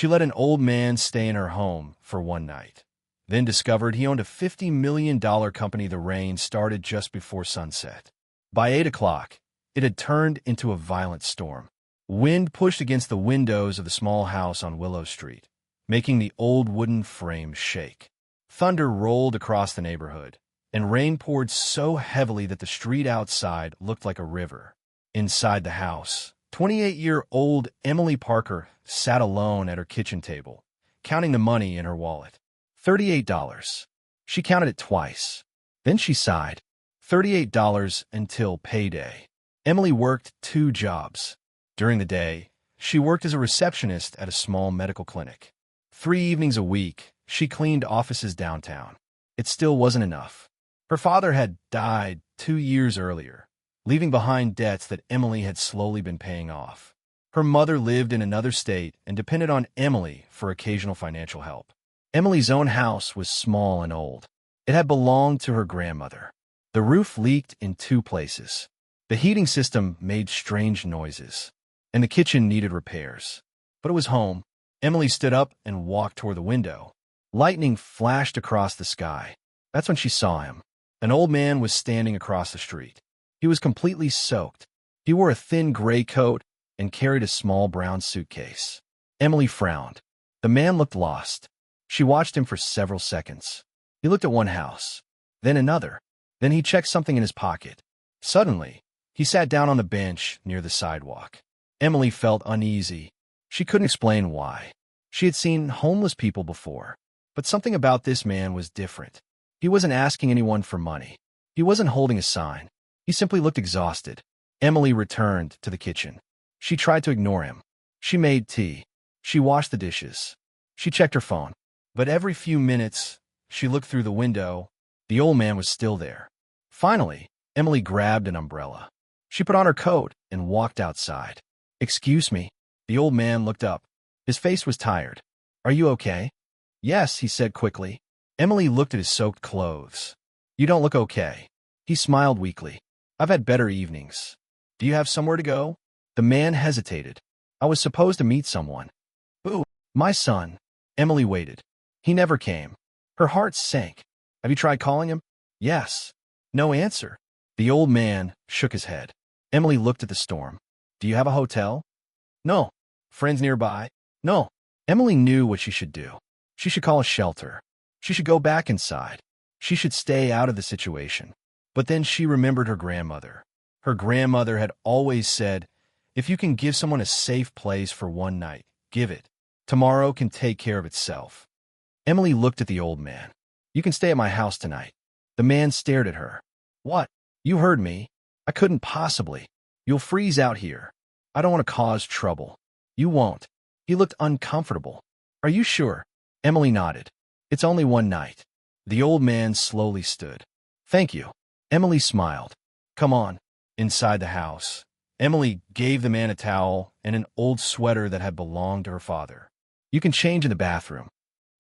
She let an old man stay in her home for one night, then discovered he owned a $50 million company. The rain started just before sunset. By 8 o'clock, it had turned into a violent storm. Wind pushed against the windows of the small house on Willow Street, making the old wooden frame shake. Thunder rolled across the neighborhood, and rain poured so heavily that the street outside looked like a river. Inside the house, 28-year-old Emily Parker sat alone at her kitchen table, counting the money in her wallet. $38. She counted it twice. Then she sighed. $38 until payday. Emily worked 2 jobs. During the day, she worked as a receptionist at a small medical clinic. 3 evenings a week, she cleaned offices downtown. It still wasn't enough. Her father had died 2 years earlier, leaving behind debts that Emily had slowly been paying off. Her mother lived in another state and depended on Emily for occasional financial help. Emily's own house was small and old. It had belonged to her grandmother. The roof leaked in 2 places. The heating system made strange noises, and the kitchen needed repairs. But it was home. Emily stood up and walked toward the window. Lightning flashed across the sky. That's when she saw him. An old man was standing across the street. He was completely soaked. He wore a thin gray coat and carried a small brown suitcase. Emily frowned. The man looked lost. She watched him for several seconds. He looked at one house, then another. Then he checked something in his pocket. Suddenly, he sat down on the bench near the sidewalk. Emily felt uneasy. She couldn't explain why. She had seen homeless people before, but something about this man was different. He wasn't asking anyone for money. He wasn't holding a sign. He simply looked exhausted. Emily returned to the kitchen. She tried to ignore him. She made tea. She washed the dishes. She checked her phone. But every few minutes, she looked through the window. The old man was still there. Finally, Emily grabbed an umbrella. She put on her coat and walked outside. "Excuse me." The old man looked up. His face was tired. "Are you okay?" "Yes," he said quickly. Emily looked at his soaked clothes. "You don't look okay." He smiled weakly. "I've had better evenings. Do you have somewhere to go?" The man hesitated. "I was supposed to meet someone." "Who?" "My son." Emily waited. He never came. Her heart sank. "Have you tried calling him?" "Yes." No answer. The old man shook his head. Emily looked at the storm. "Do you have a hotel?" "No." "Friends nearby?" "No." Emily knew what she should do. She should call a shelter. She should go back inside. She should stay out of the situation. But then she remembered her grandmother. Her grandmother had always said, "If you can give someone a safe place for one night, give it. Tomorrow can take care of itself." Emily looked at the old man. "You can stay at my house tonight." The man stared at her. "What? You heard me. I couldn't possibly. You'll freeze out here. I don't want to cause trouble." "You won't." He looked uncomfortable. "Are you sure?" Emily nodded. "It's only one night." The old man slowly stood. "Thank you." Emily smiled. "Come on." Inside the house, Emily gave the man a towel and an old sweater that had belonged to her father. "You can change in the bathroom."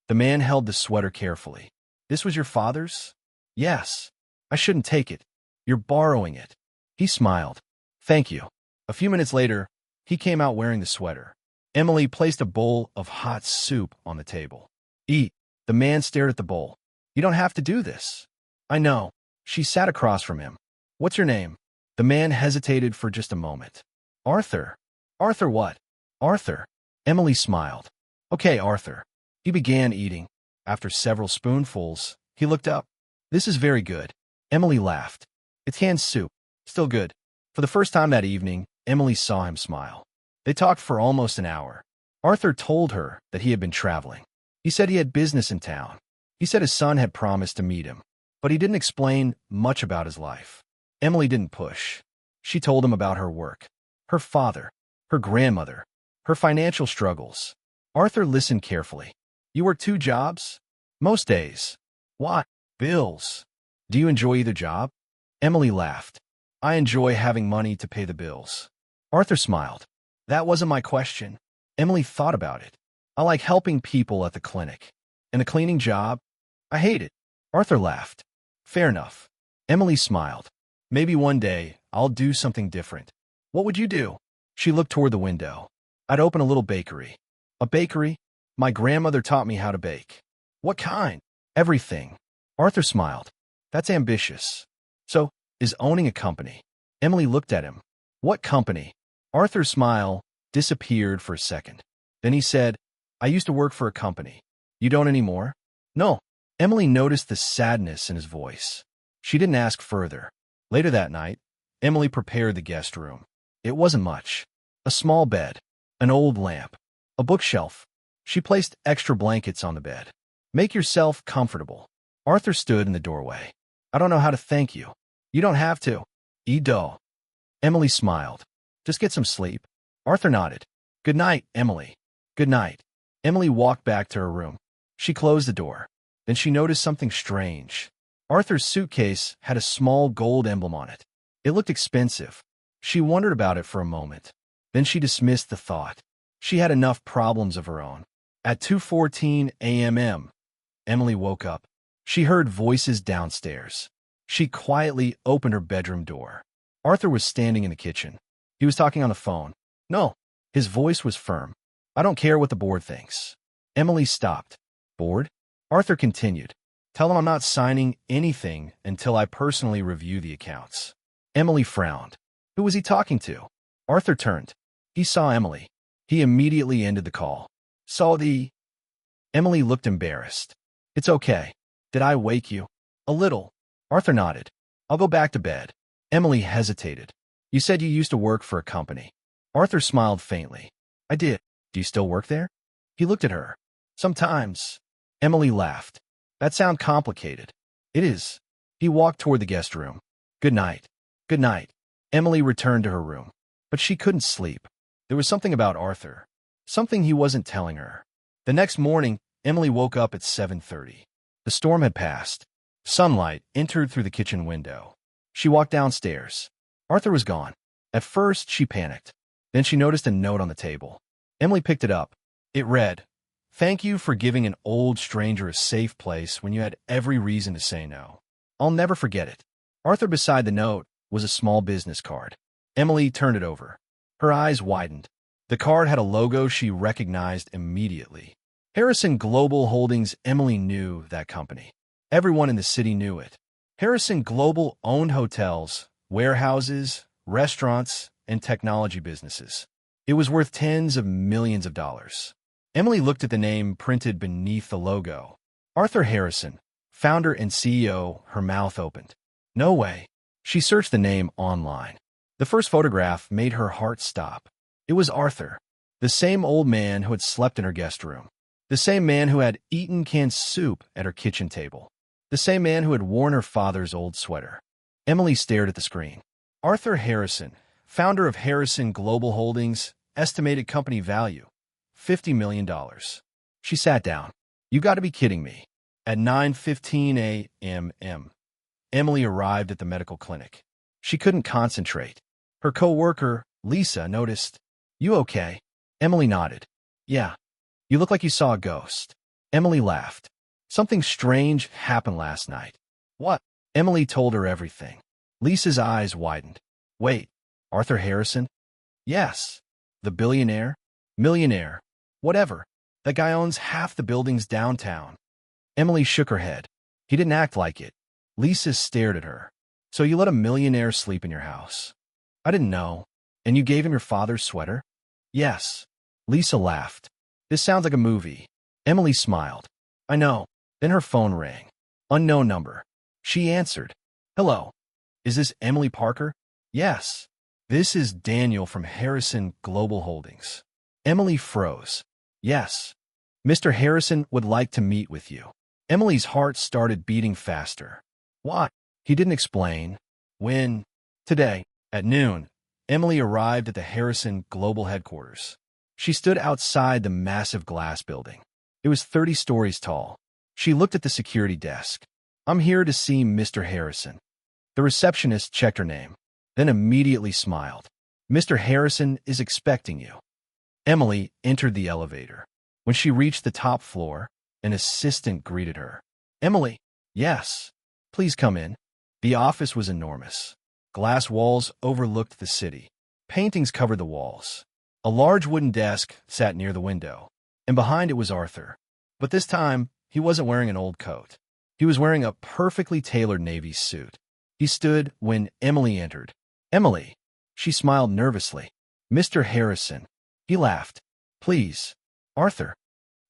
The man held the sweater carefully. "This was your father's?" "Yes." "I shouldn't take it. You're borrowing it." He smiled. "Thank you." A few minutes later, he came out wearing the sweater. Emily placed a bowl of hot soup on the table. "Eat." The man stared at the bowl. "You don't have to do this." "I know." She sat across from him. "What's your name?" The man hesitated for just a moment. "Arthur." "Arthur what?" "Arthur." Emily smiled. "Okay, Arthur." He began eating. After several spoonfuls, he looked up. "This is very good." Emily laughed. "It's canned soup. Still good." For the first time that evening, Emily saw him smile. They talked for almost an hour. Arthur told her that he had been traveling. He said he had business in town. He said his son had promised to meet him, but he didn't explain much about his life. Emily didn't push. She told him about her work, her father, her grandmother, her financial struggles. Arthur listened carefully. "You work 2 jobs?" "Most days." "What?" "Bills." "Do you enjoy either job?" Emily laughed. "I enjoy having money to pay the bills." Arthur smiled. "That wasn't my question." Emily thought about it. "I like helping people at the clinic." "And the cleaning job?" "I hate it." Arthur laughed. "Fair enough." Emily smiled. "Maybe one day I'll do something different." "What would you do?" She looked toward the window. "I'd open a little bakery." "A bakery?" My grandmother taught me how to bake. What kind? Everything. Arthur smiled. That's ambitious. So, is owning a company? Emily looked at him. What company? Arthur's smile disappeared for a second. Then he said, I used to work for a company. You don't anymore? No. Emily noticed the sadness in his voice. She didn't ask further. Later that night, Emily prepared the guest room. It wasn't much. A small bed, an old lamp, a bookshelf. She placed extra blankets on the bed. Make yourself comfortable. Arthur stood in the doorway. I don't know how to thank you. You don't have to. Edo. Emily smiled. Just get some sleep. Arthur nodded. Good night, Emily. Good night. Emily walked back to her room. She closed the door. Then she noticed something strange. Arthur's suitcase had a small gold emblem on it. It looked expensive. She wondered about it for a moment. Then she dismissed the thought. She had enough problems of her own. At 2:14 a.m., Emily woke up. She heard voices downstairs. She quietly opened her bedroom door. Arthur was standing in the kitchen. He was talking on the phone. No. His voice was firm. I don't care what the board thinks. Emily stopped. Board? Arthur continued. Tell him I'm not signing anything until I personally review the accounts. Emily frowned. Who was he talking to? Arthur turned. He saw Emily. He immediately ended the call. Saw the... Emily looked embarrassed. It's okay. Did I wake you? A little. Arthur nodded. I'll go back to bed. Emily hesitated. You said you used to work for a company. Arthur smiled faintly. I did. Do you still work there? He looked at her. Sometimes. Emily laughed. That sounds complicated. It is. He walked toward the guest room. Good night. Good night. Emily returned to her room. But she couldn't sleep. There was something about Arthur. Something he wasn't telling her. The next morning, Emily woke up at 7:30. The storm had passed. Sunlight entered through the kitchen window. She walked downstairs. Arthur was gone. At first, she panicked. Then she noticed a note on the table. Emily picked it up. It read, Thank you for giving an old stranger a safe place when you had every reason to say no. I'll never forget it. Arthur beside the note was a small business card. Emily turned it over. Her eyes widened. The card had a logo she recognized immediately. Harrison Global Holdings. Emily knew that company. Everyone in the city knew it. Harrison Global owned hotels, warehouses, restaurants, and technology businesses. It was worth tens of millions of dollars. Emily looked at the name printed beneath the logo. Arthur Harrison, founder and CEO. Her mouth opened. No way. She searched the name online. The first photograph made her heart stop. It was Arthur, the same old man who had slept in her guest room, the same man who had eaten canned soup at her kitchen table, the same man who had worn her father's old sweater. Emily stared at the screen. Arthur Harrison, founder of Harrison Global Holdings, estimated company value, $50 million. She sat down. You got to be kidding me. At 9:15 a.m., Emily arrived at the medical clinic. She couldn't concentrate. Her co-worker, Lisa, noticed, You okay? Emily nodded. Yeah. You look like you saw a ghost. Emily laughed. Something strange happened last night. What? Emily told her everything. Lisa's eyes widened. Wait, Arthur Harrison? Yes. The billionaire? Millionaire? Whatever. That guy owns half the buildings downtown. Emily shook her head. He didn't act like it. Lisa stared at her. So you let a millionaire sleep in your house? I didn't know. And you gave him your father's sweater? Yes. Lisa laughed. This sounds like a movie. Emily smiled. I know. Then her phone rang. Unknown number. She answered. Hello. Is this Emily Parker? Yes. This is Daniel from Harrison Global Holdings. Emily froze. Yes. Mr. Harrison would like to meet with you. Emily's heart started beating faster. What? He didn't explain. When? Today. At noon, Emily arrived at the Harrison Global headquarters. She stood outside the massive glass building. It was 30 stories tall. She looked at the security desk. I'm here to see Mr. Harrison. The receptionist checked her name, then immediately smiled. Mr. Harrison is expecting you. Emily entered the elevator. When she reached the top floor, an assistant greeted her. Emily, yes. Please come in. The office was enormous. Glass walls overlooked the city. Paintings covered the walls. A large wooden desk sat near the window. and behind it was Arthur. But this time, he wasn't wearing an old coat. He was wearing a perfectly tailored navy suit. He stood when Emily entered. "Emily." She smiled nervously. "Mr. Harrison." He laughed. "Please, Arthur."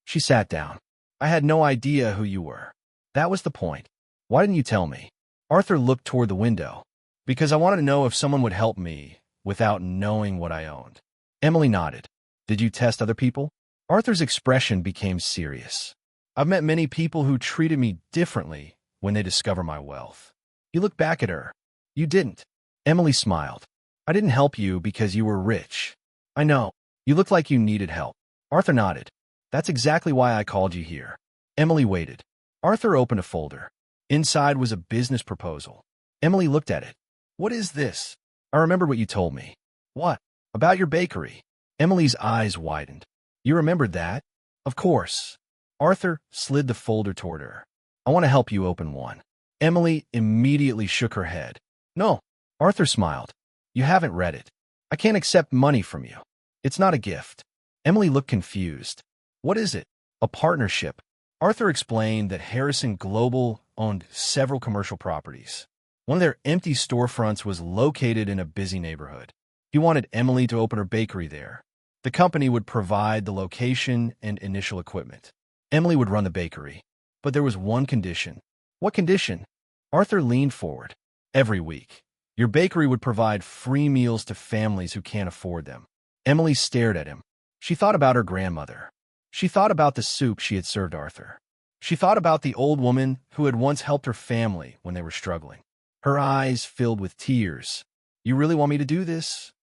She sat down. "I had no idea who you were." "That was the point. Why didn't you tell me?" Arthur looked toward the window. "Because I wanted to know if someone would help me without knowing what I owned." Emily nodded. "Did you test other people?" Arthur's expression became serious. "I've met many people who treated me differently when they discover my wealth." He looked back at her. "You didn't." Emily smiled. "I didn't help you because you were rich." "I know. You looked like you needed help." Arthur nodded. "That's exactly why I called you here." Emily waited. Arthur opened a folder. Inside was a business proposal. Emily looked at it. "What is this?" "I remember what you told me." "What?" "About your bakery." Emily's eyes widened. "You remembered that?" "Of course." Arthur slid the folder toward her. "I want to help you open one." Emily immediately shook her head. "No." Arthur smiled. "You haven't read it. I can't accept money from you. It's not a gift." Emily looked confused. "What is it?" "A partnership." Arthur explained that Harrison Global owned several commercial properties. One of their empty storefronts was located in a busy neighborhood. He wanted Emily to open her bakery there. The company would provide the location and initial equipment. Emily would run the bakery. But there was one condition. "What condition?" Arthur leaned forward. "Every week, your bakery would provide free meals to families who can't afford them." Emily stared at him. She thought about her grandmother. She thought about the soup she had served Arthur. She thought about the old woman who had once helped her family when they were struggling. Her eyes filled with tears. "You really want me to do this?"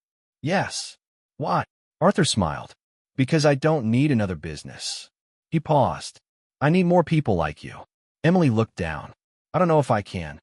"Yes." "Why?" Arthur smiled. "Because I don't need another business." He paused. "I need more people like you." Emily looked down. "I don't know if I can."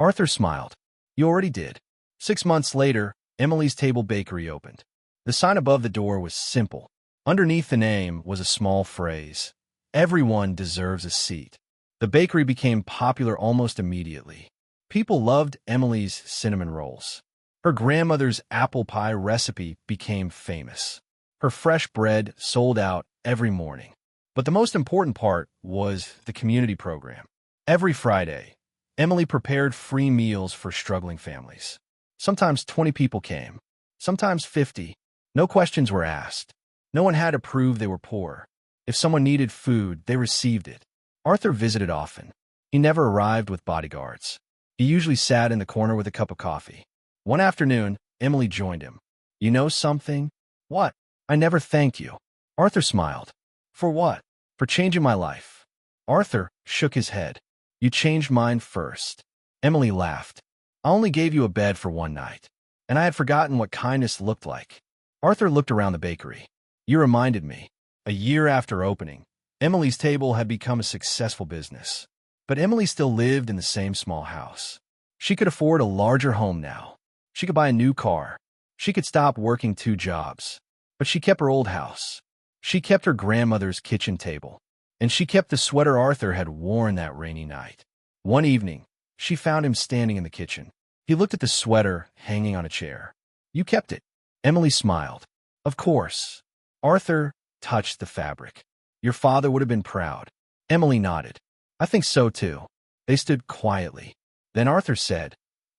Arthur smiled. "You already did." 6 months later, Emily's Table Bakery opened. The sign above the door was simple. Underneath the name was a small phrase: "Everyone deserves a seat." The bakery became popular almost immediately. People loved Emily's cinnamon rolls. Her grandmother's apple pie recipe became famous. Her fresh bread sold out every morning. But the most important part was the community program. Every Friday, Emily prepared free meals for struggling families. Sometimes 20 people came, sometimes 50. No questions were asked. No one had to prove they were poor. If someone needed food, they received it. Arthur visited often. He never arrived with bodyguards. He usually sat in the corner with a cup of coffee. One afternoon, Emily joined him. "You know something?" "What?" "I never thanked you." Arthur smiled. "For what?" "For changing my life." Arthur shook his head. "You changed mine first." Emily laughed. "I only gave you a bed for one night, and I had forgotten what kindness looked like." Arthur looked around the bakery. "You reminded me." A year after opening, Emily's Table had become a successful business. But Emily still lived in the same small house. She could afford a larger home now. She could buy a new car. She could stop working 2 jobs. But she kept her old house. She kept her grandmother's kitchen table. And she kept the sweater Arthur had worn that rainy night. One evening, she found him standing in the kitchen. He looked at the sweater hanging on a chair. "You kept it." Emily smiled. "Of course." Arthur touched the fabric. "Your father would have been proud." Emily nodded. "I think so too." They stood quietly. Then Arthur said,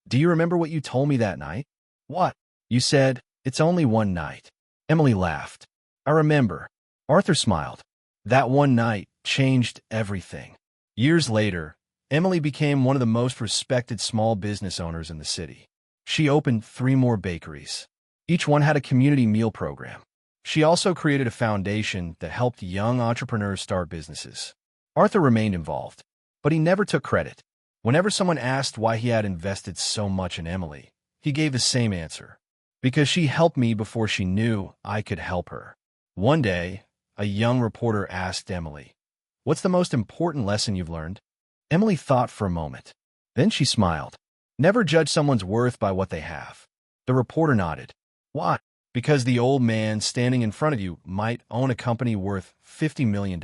"Do you remember what you told me that night?" "What?" "You said, 'It's only one night.'" Emily laughed. "I remember." Arthur smiled. That one night changed everything. Years later, Emily became one of the most respected small business owners in the city. She opened 3 more bakeries. Each one had a community meal program. She also created a foundation that helped young entrepreneurs start businesses. Arthur remained involved, but he never took credit. Whenever someone asked why he had invested so much in Emily, he gave the same answer: "Because she helped me before she knew I could help her." One day, a young reporter asked Emily, "What's the most important lesson you've learned?" Emily thought for a moment. Then she smiled. "Never judge someone's worth by what they have." The reporter nodded. "Why?" "Because the old man standing in front of you might own a company worth $50 million.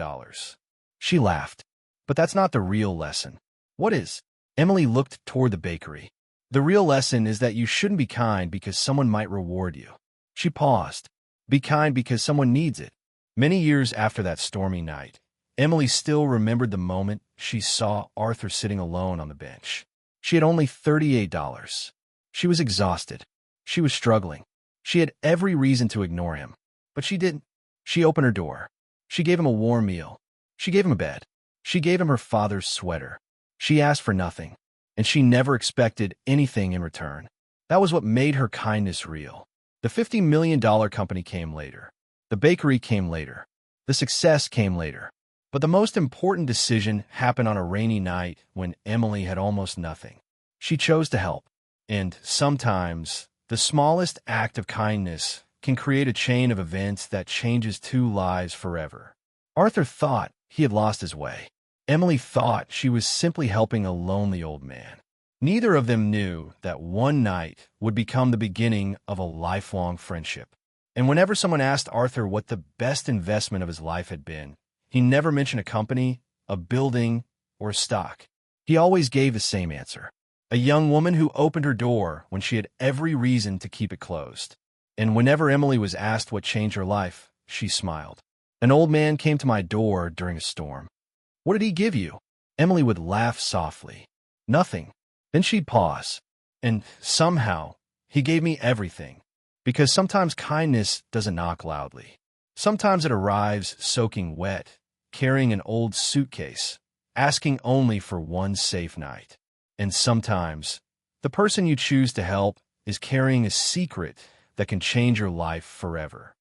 She laughed. "But that's not the real lesson." "What is?" Emily looked toward the bakery. "The real lesson is that you shouldn't be kind because someone might reward you." She paused. "Be kind because someone needs it." Many years after that stormy night, Emily still remembered the moment she saw Arthur sitting alone on the bench. She had only $38. She was exhausted. She was struggling. She had every reason to ignore him, but she didn't. She opened her door. She gave him a warm meal. She gave him a bed. She gave him her father's sweater. She asked for nothing, and she never expected anything in return. That was what made her kindness real. The $50 million company came later. The bakery came later. The success came later. But the most important decision happened on a rainy night when Emily had almost nothing. She chose to help. And sometimes, the smallest act of kindness can create a chain of events that changes two lives forever. Arthur thought he had lost his way. Emily thought she was simply helping a lonely old man. Neither of them knew that one night would become the beginning of a lifelong friendship. And whenever someone asked Arthur what the best investment of his life had been, he never mentioned a company, a building, or a stock. He always gave the same answer: a young woman who opened her door when she had every reason to keep it closed. And whenever Emily was asked what changed her life, she smiled. An old man came to my door during a storm. What did he give you? Emily would laugh softly. Nothing. Then she'd pause. And somehow, he gave me everything. Because sometimes kindness doesn't knock loudly. Sometimes it arrives soaking wet, carrying an old suitcase, asking only for one safe night. And sometimes, the person you choose to help is carrying a secret that can change your life forever.